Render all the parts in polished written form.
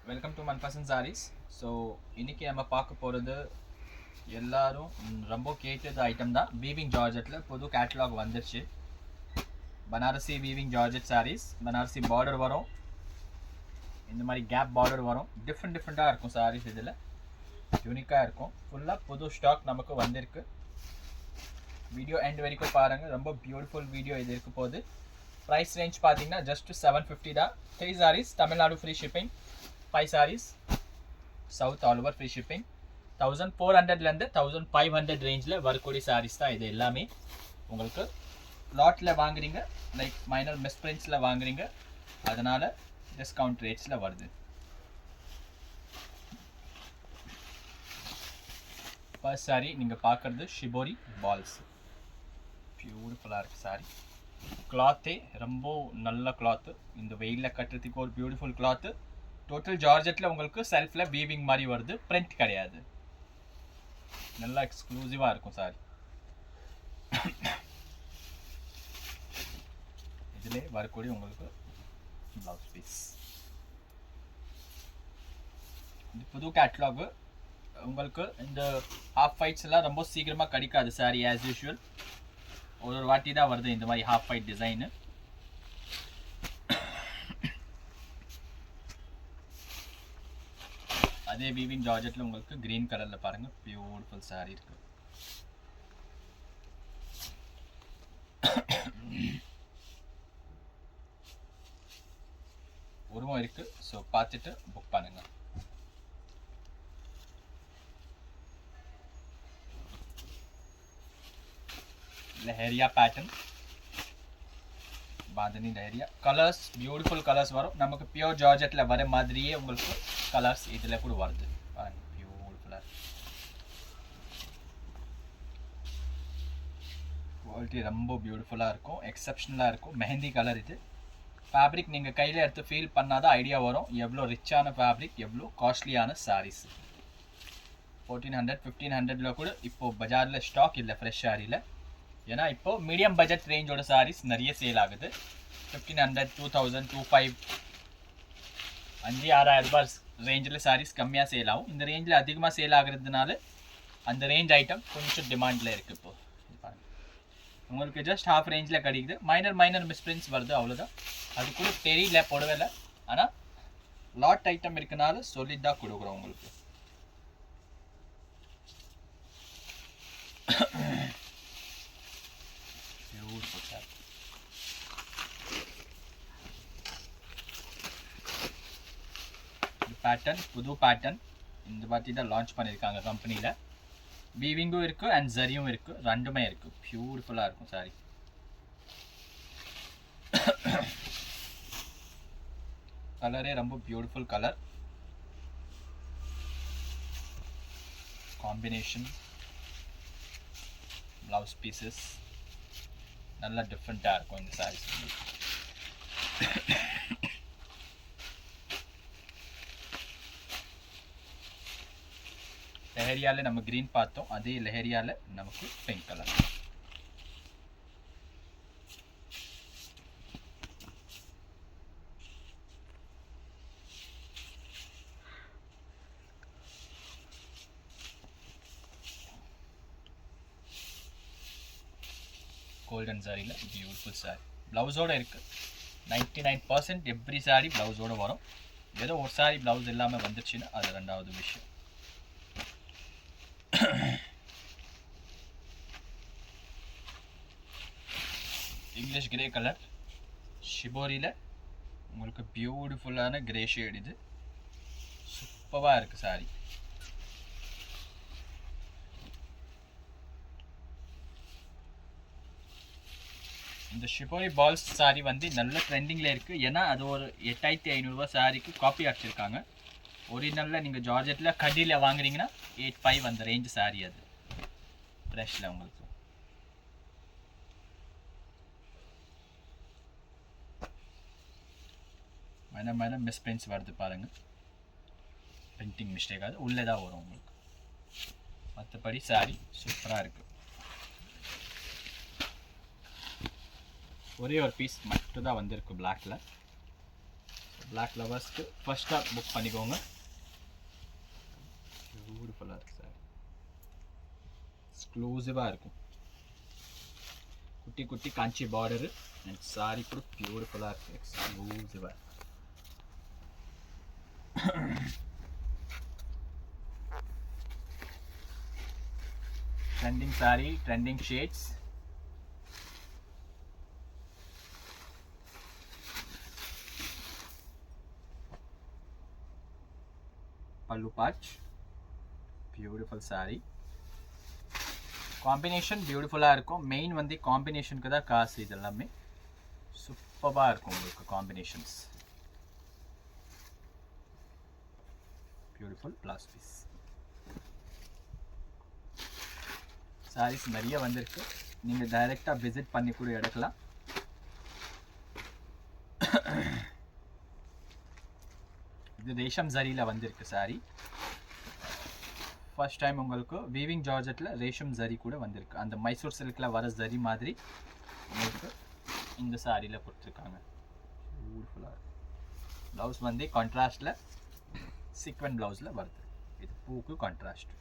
Welcome to மன்ஃபசன் sarees. So இன்றைக்கி நம்ம பார்க்க போகிறது எல்லாரும் ரொம்ப கேட்டது ஐட்டம் தான். வீவிங் ஜார்ஜெட்டில் புது கேட்டலாக் வந்துருச்சு. Banarasi weaving georgette sarees. Banarasi border வரும், இந்த மாதிரி கேப் பார்டர் வரும். டிஃப்ரெண்ட்டாக இருக்கும் சாரீஸ். இதில் யூனிக்காக இருக்கும். ஃபுல்லாக புது ஸ்டாக் நமக்கு வந்திருக்கு. வீடியோ எண்ட் வரைக்கும் பாருங்கள். ரொம்ப பியூட்டிஃபுல் வீடியோ இது இருக்க போகுது. ப்ரைஸ் ரேஞ்ச் பார்த்தீங்கன்னா ஜஸ்ட் 750 தான். 3 sarees Tamil Nadu free shipping. 5 sarees South all over free shipping. 1400லேருந்து 1500 ரேஞ்சில் வரக்கூடிய சாரீஸ் தான் இது எல்லாமே. உங்களுக்கு லாட்டில் வாங்குறீங்க, லைக் மைனர் மிஸ்பிரிண்ட்ஸில் வாங்குறீங்க, அதனால் டிஸ்கவுண்ட் ரேட்ஸில் வருது. ஃபர்ஸ்ட் சாரீ நீங்கள் பார்க்குறது ஷிபோரி பால்ஸ். பியூட்டிஃபுல்லாக இருக்குது சாரீ. கிளாத்தே ரொம்ப நல்ல கிளாத்து. இந்த வெயிலில் கட்டுறதுக்கு ஒரு பியூட்டிஃபுல் கிளாத்து. டோட்டல் ஜார்ஜெட்டில் உங்களுக்கு செல்ஃபில் வீவிங் மாதிரி வருது, பிரிண்ட் கிடையாது. நல்லா எக்ஸ்க்ளூசிவாக இருக்கும் சாரி. இதிலே வரக்கூடிய உங்களுக்கு ப்ளவுஸ் பீஸ். இது புது கேட்லாகு. உங்களுக்கு இந்த ஹாஃப் ஃபைட்ஸ் எல்லாம் ரொம்ப சீக்கிரமாக கிடைக்காது சாரி. ஆஸ் யூஷுவல் ஒரு வாட்டி தான் வருது இந்த மாதிரி ஹாஃப் ஃபைட் டிசைனு. அதே வீவிங் ஜார்ஜெட்டில் உங்களுக்கு க்ரீன் கலரில் பாருங்கள், பியூட்டிஃபுல் சாரீ இருக்குது. உருவம் இருக்குது. ஸோ பார்த்துட்டு புக் பண்ணுங்க. Leheriya pattern, bandhani leheriya. Colours beautiful colours வரும். நமக்கு பியூர் ஜார்ஜெட்டில் வர மாதிரியே உங்களுக்கு கலர்ஸ் இதில் கூட வருது. பியூட்டிஃபுல்லாக குவாலிட்டி ரொம்ப பியூட்டிஃபுல்லாக இருக்கும், எக்ஸப்ஷனலாக இருக்கும். மெஹந்தி கலர் இது. ஃபேப்ரிக் நீங்கள் கையில் எடுத்து ஃபீல் பண்ணாதான் ஐடியா வரும் எவ்வளோ ரிச்சான ஃபேப்ரிக், எவ்வளோ காஸ்ட்லியான சாரீஸ். 1400 1500 கூட இப்போது பஜாரில் ஸ்டாக் இல்லை ஃப்ரெஷ் சாரியில். ஏன்னா இப்போது மீடியம் பட்ஜெட் ரேஞ்சோட சாரீஸ் நிறைய சேல் ஆகுது. 1500 2000 25 5,000 ரூபாய் ரேஞ்சில் சாரீஸ் கம்மியாக சேல் ஆகும். இந்த ரேஞ்சில் அதிகமாக சேல் ஆகுறதுனால அந்த ரேஞ்ச் ஐட்டம் கொஞ்சம் டிமாண்டில் இருக்குது. இப்போது உங்களுக்கு ஜஸ்ட் ஹாஃப் ரேஞ்சில் கிடைக்குது. மைனர் மிஸ்பிரிண்ட்ஸ் வருது, அவ்வளோதான். அது கூட தெரியல, போடவே. ஆனால் லாட் ஐட்டம் இருக்கனால சொல்லிட்டு கொடுக்குறோம் உங்களுக்கு. பேட்டர்ன் புது பேட்டர்ன் இந்த வாட்டி தான் லான்ச் பண்ணியிருக்காங்க கம்பெனியில். வீவிங்கும் இருக்குது அண்ட் ஜரியும் இருக்குது, ரெண்டுமே இருக்குது. பியூட்டிஃபுல்லாக இருக்கும் சாரி. கலரே ரொம்ப beautiful colour combination. Blouse pieces நல்லா டிஃப்ரெண்ட்டாக இருக்கும் இந்த சாரீஸ். லெஹரியாவில் நம்ம க்ரீன் பார்த்தோம், அதே லெஹரியாவில் நமக்கு பிங்க் கலர். கோல்டன் சாரியில் பியூட்டிஃபுல் சாரி. ப்ளவுஸோடு இருக்குது. 99% எவ்ரி சாரி ப்ளவுஸோடு வரும். ஏதோ ஒரு சாரி ப்ளவுஸ் இல்லாமல் வந்துச்சுன்னா அது ரெண்டாவது விஷயம். இங்கிலீஷ் கிரே கலர் ஷிபோரியில் உங்களுக்கு பியூட்டிஃபுல்லான கிரே ஷேட். இது சூப்பராக இருக்குது சாரி. இந்த ஷிபோரி பால்ஸ் சாரி வந்து நல்ல ட்ரெண்டிங்கில் இருக்குது. ஏன்னா அது ஒரு 8500 சாரிக்கு காப்பி அடிச்சிருக்காங்க. ஒரிஜினலில் நீங்கள் ஜார்ஜெட்டில் கடியில் வாங்குறீங்கன்னா 85 அந்த ரேஞ்சு சாரி. அது ஃப்ரெஷ்ஷில் உங்களுக்கு மைனர் மிஸ்பிரிண்ட்ஸ் வருது பாருங்கள். பிரிண்டிங் மிஸ்டேக் ஆகுது, உள்ளே தான் வரும் உங்களுக்கு. மற்றபடி சாரி சூப்பராக இருக்குது. ஒரே ஒரு பீஸ் மட்டும் தான் வந்திருக்கு பிளாக்ல. பிளாக் லவர்ஸ்க்கு ஃபர்ஸ்ட்டாக புக் பண்ணிக்கோங்க. பியூட்டிஃபுல்லாக இருக்குது சார், எக்ஸ்க்ளூசிவாக இருக்கும். குட்டி குட்டி காஞ்சி பார்டரு அண்ட் சாரி கூட பியூட்டிஃபுல்லாக இருக்குது, எக்ஸ்க்ளூசிவாக. Trending sorry, trending shades. பல்லு பாச், பியூட்டிஃபுல் சாரி. காம்பினேஷன் பியூட்டிஃபுல்லாக இருக்கும். மெயின் வந்து காம்பினேஷனுக்கு தான் காசு. இது எல்லாமே சூப்பராக இருக்கும் உங்களுக்கு காம்பினேஷன்ஸ். பியூட்டிஃபுல் பிளாஸ் பீஸ். சாரீஸ் நிறைய வந்திருக்கு, நீங்கள் டைரெக்டாக விசிட் பண்ணி கூட எடுக்கலாம். இது ரேஷம் ஜரியில் வந்திருக்கு சாரி. ஃபர்ஸ்ட் டைம் உங்களுக்கு வீவிங் ஜார்ஜெட்டில் ரேஷம் ஜரி கூட வந்திருக்கு. அந்த மைசூர் சில்கில் வர ஜரி மாதிரி உங்களுக்கு இந்த சாரியில் கொடுத்துருக்காங்க. பியூட்டிஃபுல்லாக இருக்குது. ப்ளவுஸ் வந்து கான்ட்ராஸ்டில் சீக்வென்ட் ப்ளவுஸில் வருது. இது பூக்கு contrast.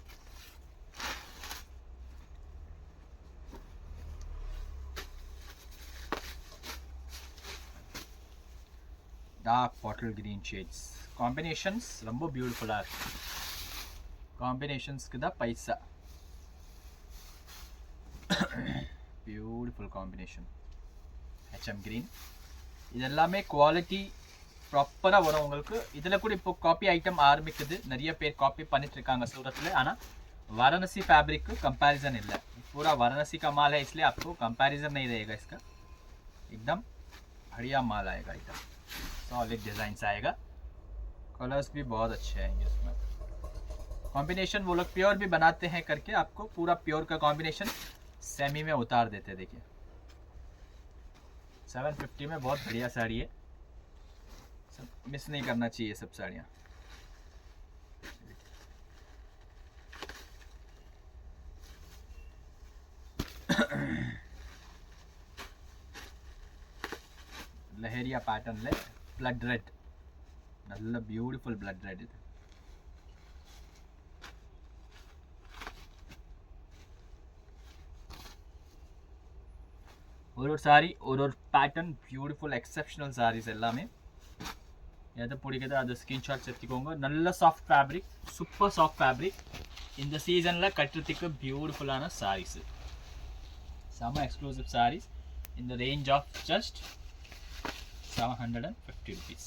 Dark bottle green shades. Combinations ரொம்ப பியூட்டிஃபுல்லாக இருக்கு. காம்பினேஷன்ஸ்க்கு தான் paisa. Beautiful combination. HM green. இது எல்லாமே குவாலிட்டி ப்ராப்பராக வரும் உங்களுக்கு. இதில் கூட இப்போ காப்பி ஐட்டம் ஆரம்பிக்குது, நிறைய பேர் காப்பி பண்ணிட்டு இருக்காங்க सूरत में. ஆனால் वाराणसी फैब्रिक कंपैरिजन नहीं है. पूरा वाराणसी का माल है, इसलिए आपको कंपैरिजन नहीं रहेगा इसका. एकदम बढ़िया माल आएगा, एकदम सॉलिड डिजाइन आएगा. कलर्स भी बहुत अच्छे आएंगे इसमें. कॉम्बिनेशन वो लोग प्योर भी बनाते हैं करके आपको पूरा प्योर का कॉम्बिनेशन सेमी में उतार देते हैं. देखिए 750 में बहुत बढ़िया साड़ी है, सब मिस नहीं करना चाहिए सब साड़ियाँ. लहरिया पैटर्न ले ब्लड रेड, நல்ல பியூட்டிஃபுல் blood red. இது ஒரு சாரி ஒரு பேட்டர்ன் பியூட்டிஃபுல் எக்ஸெப்ஷனல் சாரீஸ் எல்லாமே. எது பிடிக்குதோ அது ஸ்கிரீன்ஷாட்ஸ் எடுத்துக்கோங்க. நல்ல soft fabric, super soft fabric. இந்த சீசனில் கட்டுறதுக்கு பியூட்டிஃபுல்லான சாரீஸ், செம எக்ஸ்க்ளூசிவ் சாரீஸ். இந்த range of just 750 rupees.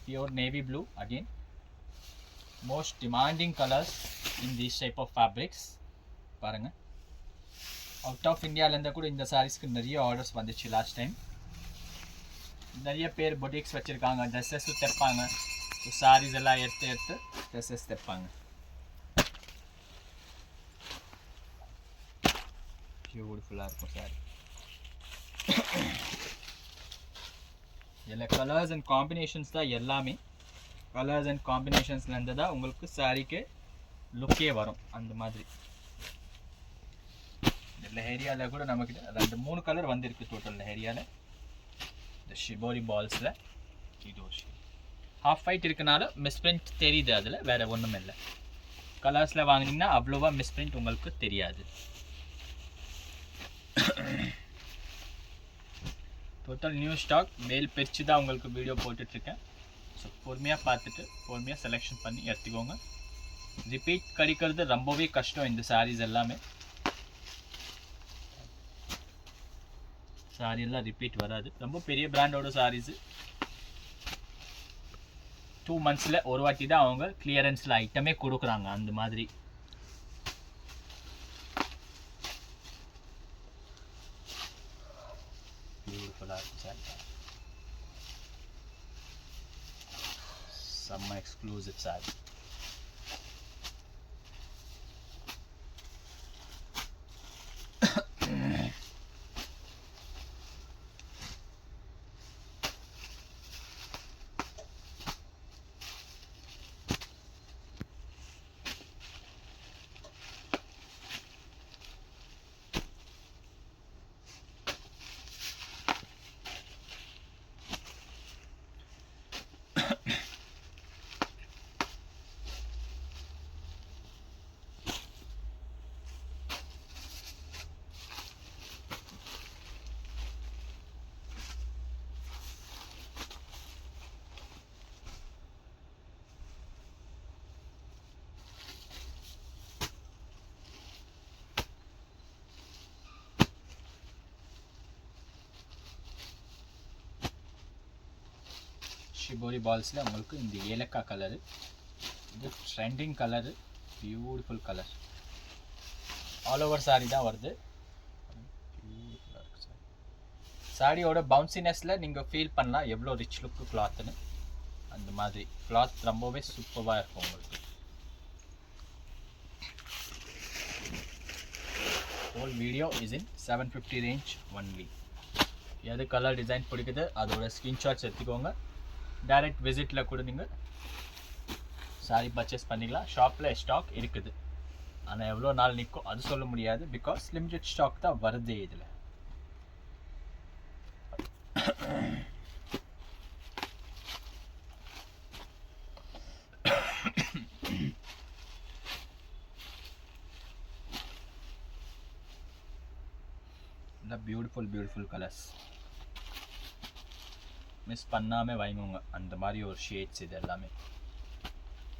Pure navy blue, again most demanding colors in these type of fabrics. பாருங்க, அவுட் ஆஃப் இந்தியாவிலேருந்து கூட இந்த சாரீஸ்க்கு நிறைய ஆர்டர்ஸ் வந்துச்சு லாஸ்ட் டைம். நிறைய பேர் பொட்டிக்ஸ் வச்சுருக்காங்க, ட்ரெஸ்ஸஸ் தைப்பாங்க. ஸோ சாரீஸ் எல்லாம் எடுத்து ட்ரெஸ்ஸஸ் தைப்பாங்க. பியூட்டிஃபுல்லாக இருக்கும் சாரி. இதில் கலர்ஸ் அண்ட் காம்பினேஷன்ஸ் தான் எல்லாமே. கலர்ஸ் அண்ட் காம்பினேஷன்ஸ்லேருந்து தான் உங்களுக்கு சாரிக்கு லுக்கே வரும். அந்த மாதிரி இந்த லெஹரியாவில் கூட நம்மக்கிட்ட 2-3 கலர் வந்திருக்கு டோட்டல் லெஹரியாவில். இந்த ஷிபோரி பால்ஸில் இது ஒரு ஹாஃப் ஒயிட் இருக்கனால மிஸ்பிரிண்ட் தெரியுது, அதில் வேறு ஒன்றும் இல்லை. கலர்ஸில் வாங்கினீங்கன்னா அவ்வளோவா மிஸ்பிரிண்ட் உங்களுக்கு தெரியாது. டோட்டல் நியூ ஸ்டாக் மேல் பிரித்து தான் உங்களுக்கு வீடியோ போட்டுட்ருக்கேன். ஸோ பொறுமையாக பார்த்துட்டு பொறுமையாக செலெக்ஷன் பண்ணி எடுத்துக்கோங்க. ரிப்பீட் கிடைக்கிறது ரொம்பவே கஷ்டம் இந்த சாரீஸ் எல்லாமே. சாரி எல்லாம் ரிப்பீட் வராது. ரொம்ப பெரிய பிராண்டோட சாரீஸு 2 monthஸில் ஒரு வாட்டி தான் அவங்க கிளியரன்ஸில் ஐட்டமே கொடுக்குறாங்க. அந்த மாதிரி பியூட்டிஃபுல்லாக இருக்கும் சாரி. செம்ம எக்ஸ்க்ளூசிவ் சாரி. ஷிபோரி பால்ஸில் உங்களுக்கு இந்த ஏலக்காய் கலரு, இது trending colour, beautiful colour. All over sorry தான் வருது. பியூட்டிஃபுல்லாக இருக்குது சாரி. சாரியோட பவுன்சினஸில் நீங்கள் ஃபீல் பண்ணலாம் எவ்வளோ ரிச் லுக்கு கிளாத்துன்னு. அந்த மாதிரி கிளாத் ரொம்பவே சூப்பராக இருக்கும் உங்களுக்கு. Whole video is in 750 range only. எது கலர் டிசைன் பிடிக்குது அதோட ஸ்க்ரீன்ஷாட்ஸ் எடுத்துக்கோங்க. டைரக்ட் விசிட்டில் கூட நீங்கள் சாரி பர்ச்சேஸ் பண்ணிக்கலாம். ஷாப்பில் ஸ்டாக் இருக்குது, ஆனால் எவ்வளோ நாள் நிற்கும் அது சொல்ல முடியாது. பிகாஸ் லிமிடெட் ஸ்டாக் தான் வருது இதில். இல்லை பியூட்டிஃபுல் கலர்ஸ் மிஸ் பண்ணாமல் வாங்கிக்கோங்க. அந்த மாதிரி ஒரு ஷேட்ஸ் இது எல்லாமே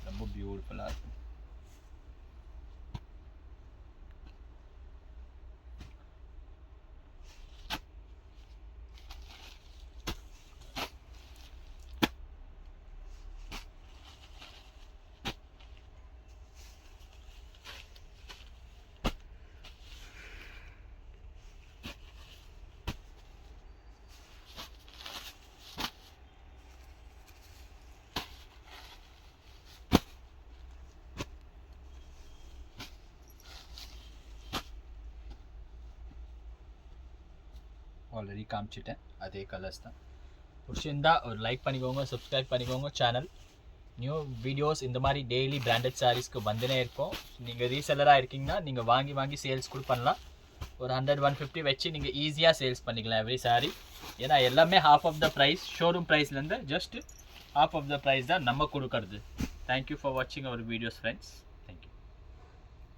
ரொம்ப பியூட்டிஃபுல்லாக இருக்கும். ஆல்ரெடி காமிச்சிட்டேன், அதே கலர்ஸ் தான். பிடிச்சிருந்தா ஒரு லைக் பண்ணிக்கோங்க, சப்ஸ்கிரைப் பண்ணிக்கோங்க சேனல். நியூ வீடியோஸ் இந்த மாதிரி டெய்லி பிராண்டட் சாரீஸ்க்கு வந்துனே இருக்கும். நீங்கள் ரீசெல்லராக இருக்கீங்கன்னா நீங்கள் வாங்கி சேல்ஸ் கூட பண்ணலாம். ஒரு 100-150 வச்சு நீங்கள் ஈஸியாக சேல்ஸ் பண்ணிக்கலாம் எவ்ரி சாரீ. ஏன்னா எல்லாமே half of the price, showroom ப்ரைஸ்லேருந்து just half of the price தான் நம்ம கொடுக்கறது. தேங்க்யூ ஃபார் வாட்சிங் அவர் வீடியோஸ் ஃப்ரெண்ட்ஸ்.